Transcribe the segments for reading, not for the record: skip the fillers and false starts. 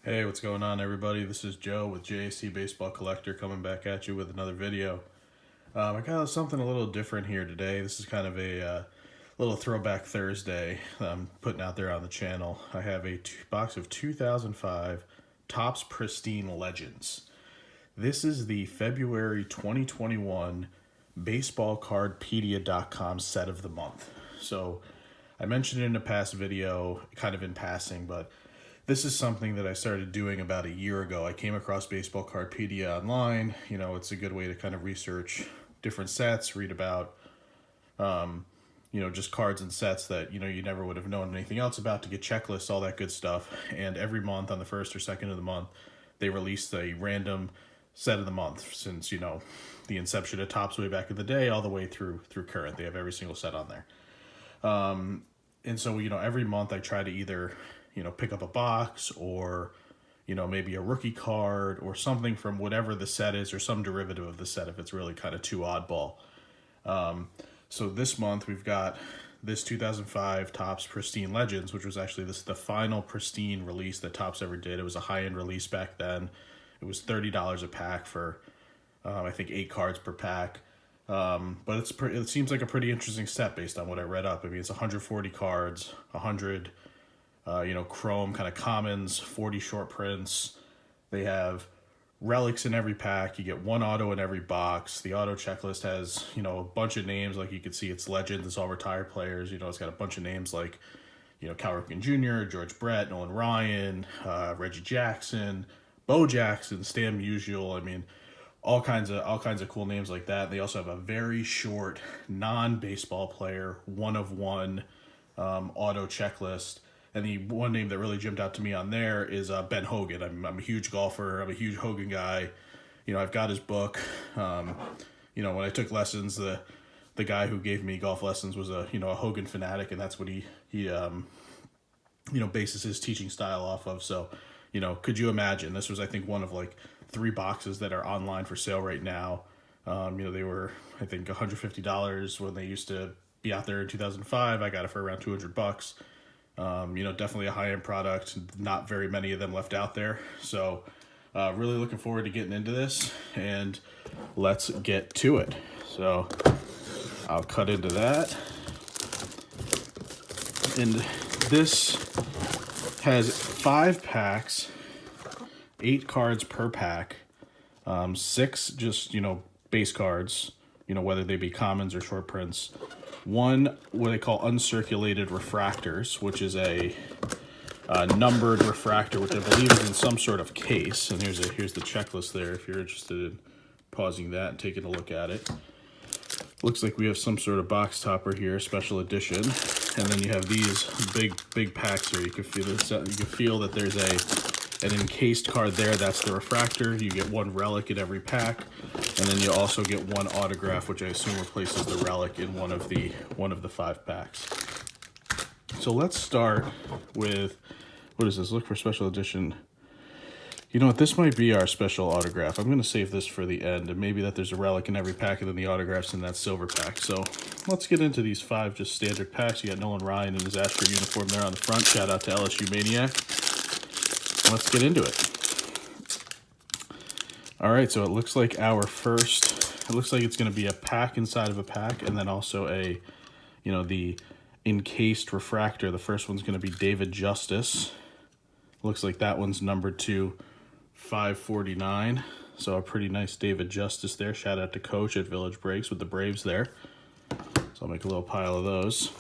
Hey, what's going on, everybody? This is Joe with JAC Baseball Collector coming back at you with another video. I got something a little different here today. This is kind of a little throwback Thursday I'm putting out there on the channel. I have a box of 2005 Topps Pristine Legends. This is the February 2021 BaseballCardPedia.com set of the month. So I mentioned it in a past video, kind of in passing, but this is something that I started doing about a year ago. I came across BaseballCardPedia online. You know, it's a good way to kind of research different sets, read about, just cards and sets that, you never would have known anything else about, to get checklists, all that good stuff. And every month on the first or second of the month, they release a random set of the month since, the inception of Topps way back in the day all the way through current. They have every single set on there. And so, every month I try to either pick up a box or, maybe a rookie card or something from whatever the set is, or some derivative of the set if it's really kind of too oddball. So this month we've got this 2005 Topps Pristine Legends, which was actually the final Pristine release that Topps ever did. It was a high-end release back then. It was $30 a pack for, I think, 8 cards per pack. But it seems like a pretty interesting set based on what I read up. I mean, it's 140 cards, 100 chrome kind of commons, 40 short prints. They have relics in every pack. You get one auto in every box. The auto checklist has, a bunch of names. Like you can see, it's legends. It's all retired players. It's got a bunch of names like, Cal Ripken Jr., George Brett, Nolan Ryan, Reggie Jackson, Bo Jackson, Stan Musial. I mean, all kinds of cool names like that. They also have a very short non-baseball player, one of one auto checklist. And the one name that really jumped out to me on there is Ben Hogan. I'm a huge golfer. I'm a huge Hogan guy. I've got his book. When I took lessons, the guy who gave me golf lessons was a Hogan fanatic, and that's what he bases his teaching style off of. So, could you imagine? This was, I think, one of like 3 boxes that are online for sale right now. They were, I think, $150 when they used to be out there in 2005. I got it for around $200. Definitely a high-end product. Not very many of them left out there. So really looking forward to getting into this, and let's get to it. So I'll cut into that. And this has 5 packs, 8 cards per pack, 6 just, base cards, whether they be commons or short prints. 1 what they call uncirculated refractors, which is a numbered refractor, which I believe is in some sort of case. And here's the checklist there if you're interested in pausing that and taking a look at it. Looks like we have some sort of box topper here, special edition. And then you have these big packs here. You can feel that there's an encased card there. That's the refractor. You get 1 relic in every pack, and then you also get 1 autograph, which I assume replaces the relic in one of the 5 packs. So let's start with, what is this? Look for special edition. You know what? This might be our special autograph. I'm going to save this for the end, and maybe that there's a relic in every pack, and then the autographs in that silver pack. So let's get into these 5 just standard packs. You got Nolan Ryan in his Astro uniform there on the front. Shout out to LSU Maniac. Let's get into it. All right, so it looks like it looks like it's going to be a pack inside of a pack, and then also the encased refractor. The first one's going to be David Justice. Looks like that one's numbered to 549. So a pretty nice David Justice there. Shout out to Coach at Village Breaks with the Braves there. So I'll make a little pile of those.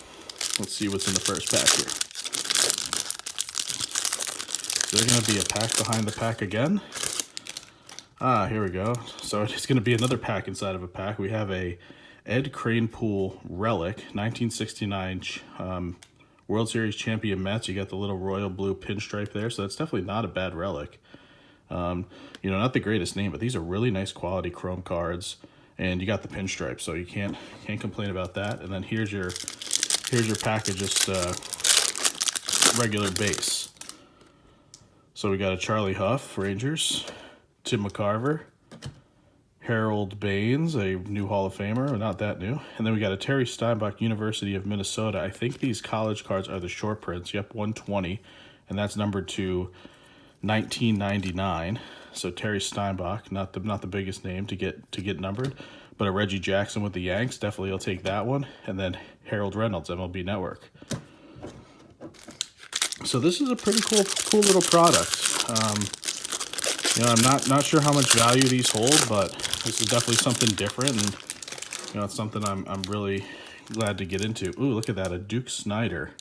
Let's see what's in the first pack here. Is there going to be a pack behind the pack again? Here we go. So it's going to be another pack inside of a pack. We have a Ed Kranepool relic, 1969 World Series champion Mets. You got the little royal blue pinstripe there, so that's definitely not a bad relic. Not the greatest name, but these are really nice quality chrome cards, and you got the pinstripe, so you can't complain about that. And then here's your pack of just regular base. So we got a Charlie Huff, Rangers, Tim McCarver, Harold Baines, a new Hall of Famer, or not that new. And then we got a Terry Steinbach, University of Minnesota. I think these college cards are the short prints. Yep, 120, and that's numbered to 1999. So Terry Steinbach, not the biggest name to get numbered, but a Reggie Jackson with the Yanks, definitely I'll take that one. And then Harold Reynolds, MLB Network. So this is a pretty cool little product. I'm not sure how much value these hold, but this is definitely something different, and it's something I'm really glad to get into. Ooh, look at that, a Duke Snider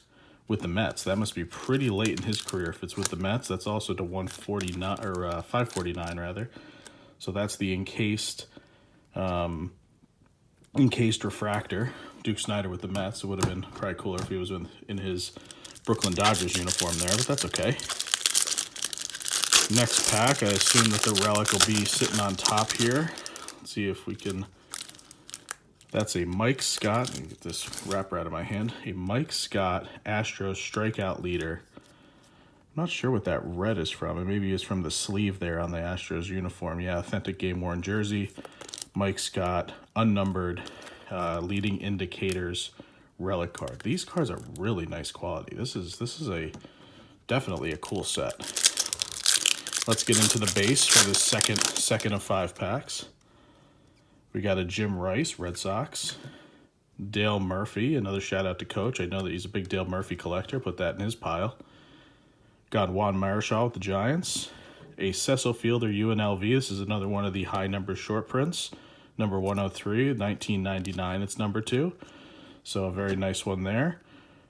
with the Mets. That must be pretty late in his career if it's with the Mets. That's also to 149 or 549 rather. So that's the encased refractor. Duke Snider with the Mets. It would have been probably cooler if he was in his Brooklyn Dodgers uniform there, but that's okay. Next pack, I assume that the relic will be sitting on top here. Let's see if we can. That's a Mike Scott. Let me get this wrapper out of my hand. A Mike Scott Astros strikeout leader. I'm not sure what that red is from. It maybe is from the sleeve there on the Astros uniform. Yeah, authentic game worn jersey. Mike Scott, unnumbered, leading indicators relic card. These cards are really nice quality. This is definitely a cool set. Let's get into the base for this second of 5 packs. We got a Jim Rice, Red Sox. Dale Murphy, another shout out to Coach. I know that he's a big Dale Murphy collector. Put that in his pile. Got Juan Marichal with the Giants. A Cecil Fielder UNLV. This is another one of the high number short prints. Number 103, 1999. It's number 2. So a very nice one there.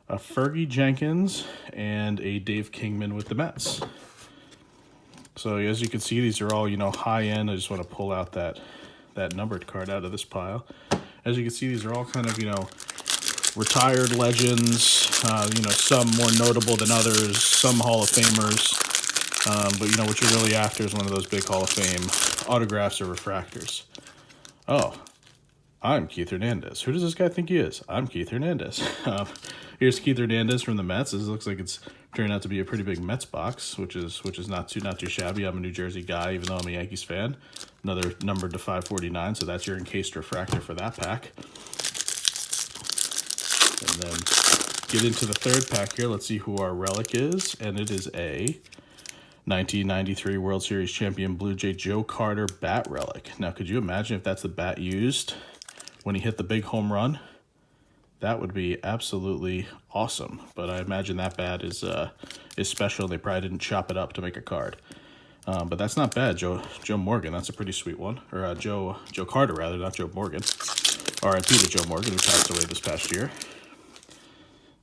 A Fergie Jenkins and a Dave Kingman with the Mets. So as you can see, these are all, high end. I just want to pull out that numbered card out of this pile. As you can see, these are all kind of, retired legends, some more notable than others, some Hall of Famers. But, what you're really after is one of those big Hall of Fame autographs or refractors. Oh, I'm Keith Hernandez. Who does this guy think he is? I'm Keith Hernandez. Here's Keith Hernandez from the Mets. This looks like it's turned out to be a pretty big Mets box, which is not too shabby. I'm a New Jersey guy, even though I'm a Yankees fan. Another numbered to 549, so that's your encased refractor for that pack. And then get into the third pack here. Let's see who our relic is, and it is a 1993 World Series champion Blue Jay Joe Carter bat relic. Now, could you imagine if that's the bat used when he hit the big home run? That would be absolutely awesome. But I imagine that bat is special. They probably didn't chop it up to make a card. But that's not bad, Joe Morgan. That's a pretty sweet one. Or Joe Carter, rather, not Joe Morgan. R.I.P. to Joe Morgan, who passed away this past year.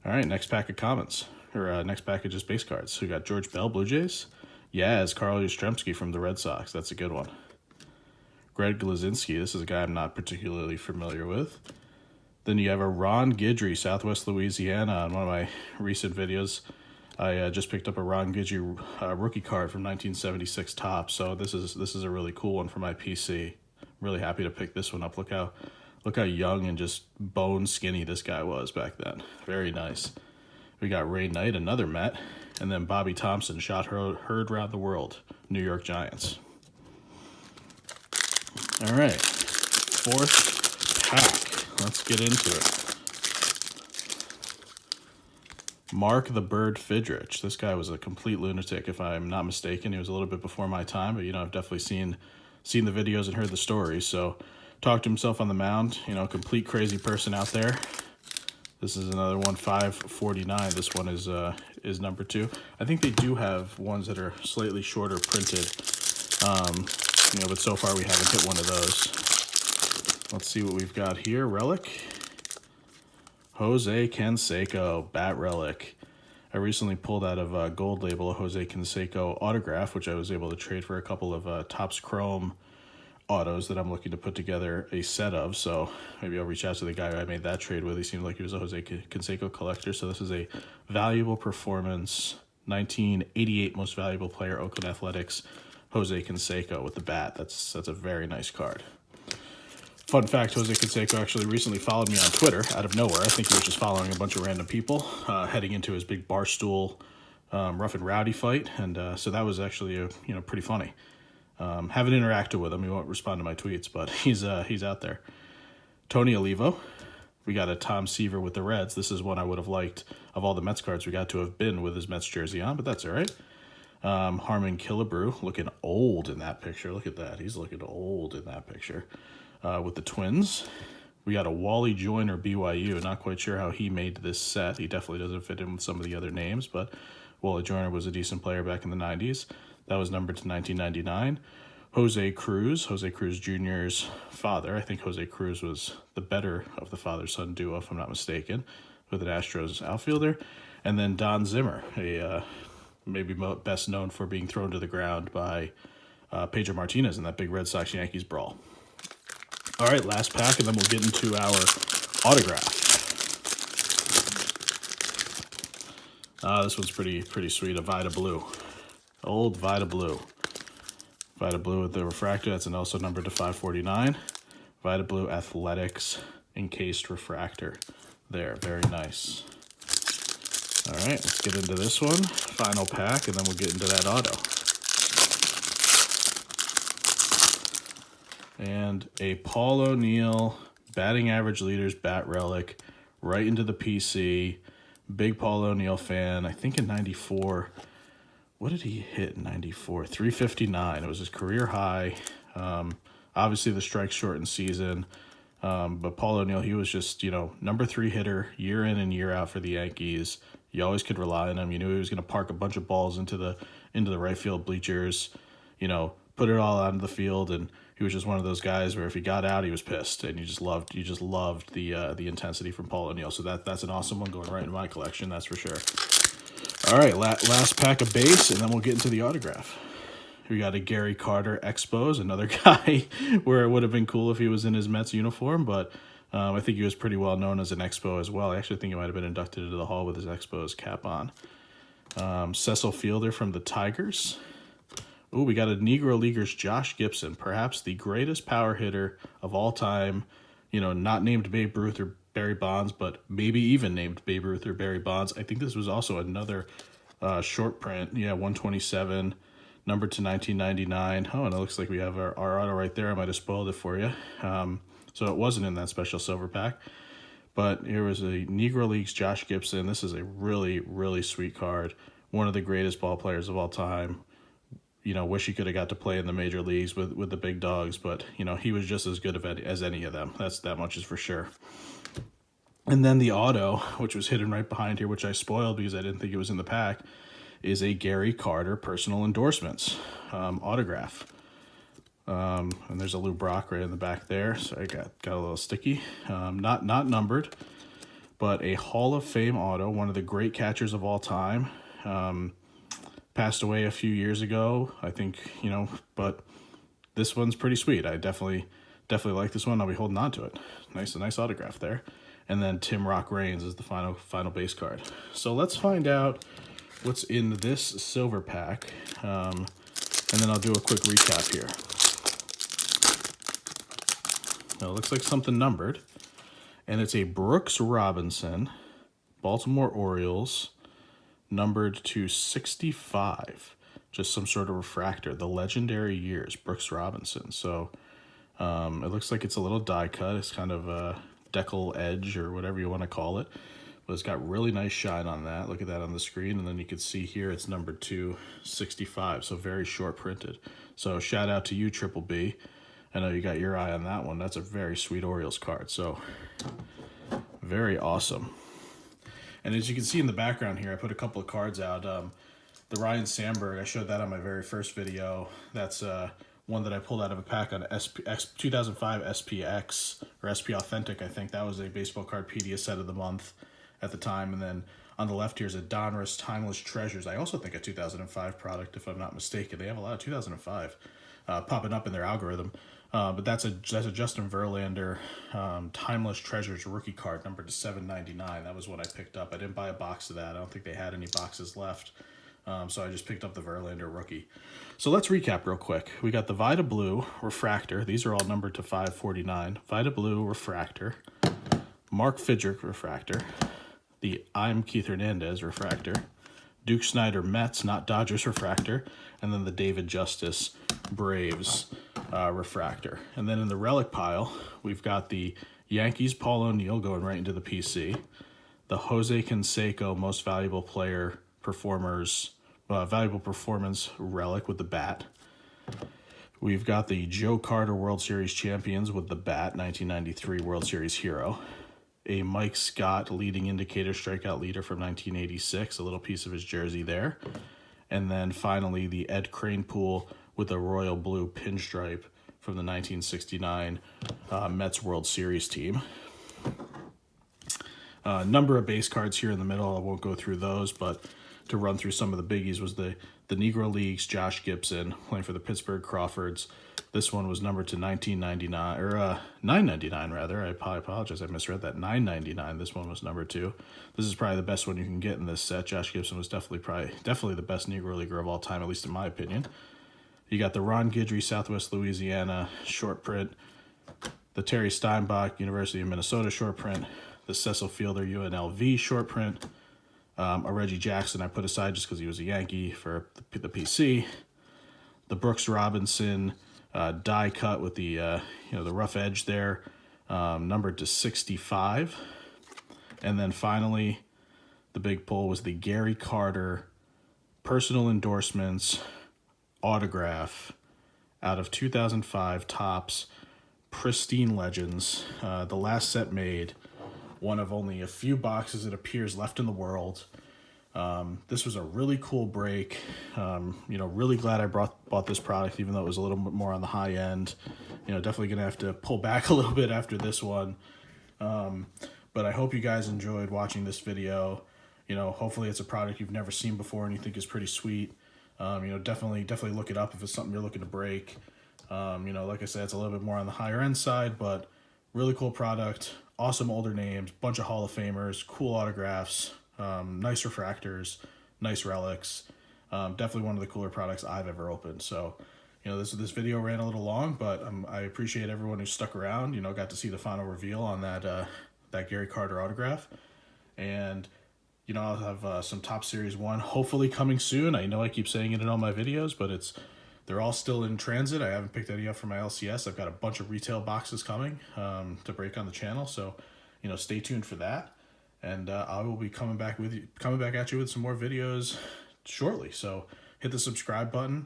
All right, next pack of comments. Or next pack of just base cards. So we got George Bell, Blue Jays. Yaz, Carl Yastrzemski from the Red Sox. That's a good one. Greg Glazinski. This is a guy I'm not particularly familiar with. Then you have a Ron Guidry, Southwest Louisiana. On one of my recent videos, I just picked up a Ron Guidry rookie card from 1976 Topps. So this is a really cool one for my PC. I'm really happy to pick this one up. Look how young and just bone skinny this guy was back then. Very nice. We got Ray Knight, another Met, and then Bobby Thompson, shot heard around the world, New York Giants. All right, fourth pack. Let's get into it. Mark the Bird Fidrich. This guy was a complete lunatic, if I'm not mistaken. He was a little bit before my time, but I've definitely seen the videos and heard the stories. So talked to himself on the mound. Complete crazy person out there. This is another one, 549. This one is number 2. I think they do have ones that are slightly shorter printed. But so far we haven't hit one of those. Let's see what we've got here. Relic. Jose Canseco, bat relic. I recently pulled out of Gold Label a Jose Canseco autograph, which I was able to trade for a couple of Topps Chrome autos that I'm looking to put together a set of. So maybe I'll reach out to the guy I made that trade with. He seemed like he was a Jose Canseco collector. So this is a valuable performance, 1988 most valuable player, Oakland Athletics, Jose Canseco with the bat. That's a very nice card. Fun fact, Jose Canseco actually recently followed me on Twitter out of nowhere. I think he was just following a bunch of random people heading into his big Barstool Rough and Rowdy fight. And so that was actually pretty funny. Haven't interacted with him. He won't respond to my tweets, but he's out there. Tony Olivo. We got a Tom Seaver with the Reds. This is one I would have liked of all the Mets cards we got to have been with his Mets jersey on, but that's all right. Harmon Killebrew, looking old in that picture. Look at that. He's looking old in that picture. With the Twins. We got a Wally Joyner BYU. Not quite sure how he made this set. He definitely doesn't fit in with some of the other names, but Wally Joyner was a decent player back in the 90s. That was numbered to 1999. Jose Cruz Jr.'s father. I think Jose Cruz was the better of the father-son duo, if I'm not mistaken, with an Astros outfielder. And then Don Zimmer, maybe best known for being thrown to the ground by Pedro Martinez in that big Red Sox-Yankees brawl. All right, last pack, and then we'll get into our autograph. This one's pretty sweet. A Vida Blue, old Vida Blue. Vida Blue with the refractor. That's also numbered to 549. Vida Blue Athletics encased refractor. There, very nice. All right, let's get into this one. Final pack, and then we'll get into that auto. And a Paul O'Neill batting average leaders bat relic right into the PC. Big Paul O'Neill fan. I think in 94, what did he hit in 94? 359. It was his career high. Obviously the strike shortened season. But Paul O'Neill, he was just, number 3 hitter year in and year out for the Yankees. You always could rely on him. You knew he was going to park a bunch of balls into the right field bleachers, put it all out into the field, and he was just one of those guys where if he got out, he was pissed, and you just loved the intensity from Paul O'Neill. So that's an awesome one going right in my collection, that's for sure. All right, last pack of base, and then we'll get into the autograph. We got a Gary Carter Expos, another guy where it would have been cool if he was in his Mets uniform, but I think he was pretty well known as an Expo as well. I actually think he might have been inducted into the Hall with his Expos cap on. Cecil Fielder from the Tigers. Ooh, we got a Negro Leaguers Josh Gibson, perhaps the greatest power hitter of all time. Not named Babe Ruth or Barry Bonds, but maybe even named Babe Ruth or Barry Bonds. I think this was also another short print. Yeah, 127, numbered to 1999. Oh, and it looks like we have our auto right there. I might have spoiled it for you. So it wasn't in that special silver pack. But here was a Negro Leagues Josh Gibson. This is a really, really sweet card. One of the greatest ball players of all time. Wish he could have got to play in the major leagues with the big dogs, but, he was just as good as any of them. That much is for sure. And then the auto, which was hidden right behind here, which I spoiled because I didn't think it was in the pack, is a Gary Carter personal endorsements autograph. And there's a Lou Brock right in the back there, so I got a little sticky. Not numbered, but a Hall of Fame auto, one of the great catchers of all time. Passed away a few years ago, I think, but this one's pretty sweet. I definitely like this one. I'll be holding on to it. A nice autograph there. And then Tim Rock Reigns is the final base card. So let's find out what's in this silver pack, and then I'll do a quick recap here. Now, it looks like something numbered, and it's a Brooks Robinson, Baltimore Orioles, numbered to 65, just some sort of refractor, the legendary years, Brooks Robinson. So it looks like it's a little die cut. It's kind of a decal edge or whatever you want to call it, but it's got really nice shine on that. Look at that on the screen, and then you can see here it's numbered to 65, so very short printed. So shout out to you, Triple B. I know you got your eye on that one. That's a very sweet Orioles card, so very awesome. And as you can see in the background here, I put a couple of cards out. The Ryan Sandberg, I showed that on my very first video. That's one that I pulled out of a pack on 2005 SPX, or SP Authentic, I think. That was a BaseballCardPedia set of the month at the time. And then on the left here is a Donruss Timeless Treasures. I also think a 2005 product, if I'm not mistaken. They have a lot of 2005 popping up in their algorithm. But that's a Justin Verlander Timeless Treasures rookie card, numbered to 799. That was what I picked up. I didn't buy a box of that. I don't think they had any boxes left. So I just picked up the Verlander rookie. So let's recap real quick. We got the Vida Blue Refractor. These are all numbered to 549. Vida Blue Refractor. Mark Fidrick Refractor. The I'm Keith Hernandez Refractor. Duke Snyder Mets, not Dodgers Refractor. And then the David Justice Braves refractor. And then in the relic pile, we've got the Yankees Paul O'Neill going right into the PC. The Jose Canseco Most Valuable Player Performers valuable performance relic with the bat. We've got the Joe Carter World Series champions with the bat, 1993 World Series hero. A Mike Scott leading indicator strikeout leader from 1986, a little piece of his jersey there. And then finally the Ed Kranepool with a royal blue pinstripe from the 1969 Mets World Series team. Number of base cards here in the middle. I won't go through those, but to run through some of the biggies was the Negro Leagues, Josh Gibson playing for the Pittsburgh Crawfords. This one was numbered to 1999, or 999 rather. I apologize, I misread that. 999. This one was number 2. This is probably the best one you can get in this set. Josh Gibson was definitely the best Negro Leaguer of all time, at least in my opinion. You got the Ron Guidry, Southwest Louisiana short print, the Terry Steinbach, University of Minnesota short print, the Cecil Fielder, UNLV short print, a Reggie Jackson I put aside just because he was a Yankee for the PC, the Brooks Robinson die cut with the the rough edge there, numbered to 65, and then finally the big pull was the Gary Carter personal endorsements autograph out of 2005 Topps Pristine Legends, the last set made, one of only a few boxes it appears left in the world. This was a really cool break. Really glad I bought this product, even though it was a little bit more on the high end. Definitely gonna have to pull back a little bit after this one. But I hope you guys enjoyed watching this video. Hopefully it's a product you've never seen before and you think is pretty sweet. Definitely look it up if it's something you're looking to break. Like I said, it's a little bit more on the higher end side, but really cool product. Awesome older names, bunch of Hall of Famers, cool autographs, nice refractors, nice relics. Definitely one of the cooler products I've ever opened. So, this video ran a little long, but I appreciate everyone who stuck around. Got to see the final reveal on that Gary Carter autograph, and I'll have some Topps Series 1 hopefully coming soon. I know I keep saying it in all my videos, but they're all still in transit. I haven't picked any up for my LCS. I've got a bunch of retail boxes coming to break on the channel, so stay tuned for that. And I will be coming back at you with some more videos shortly. So hit the subscribe button,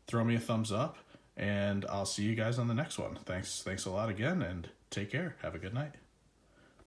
throw me a thumbs up, and I'll see you guys on the next one. Thanks a lot again, and take care. Have a good night.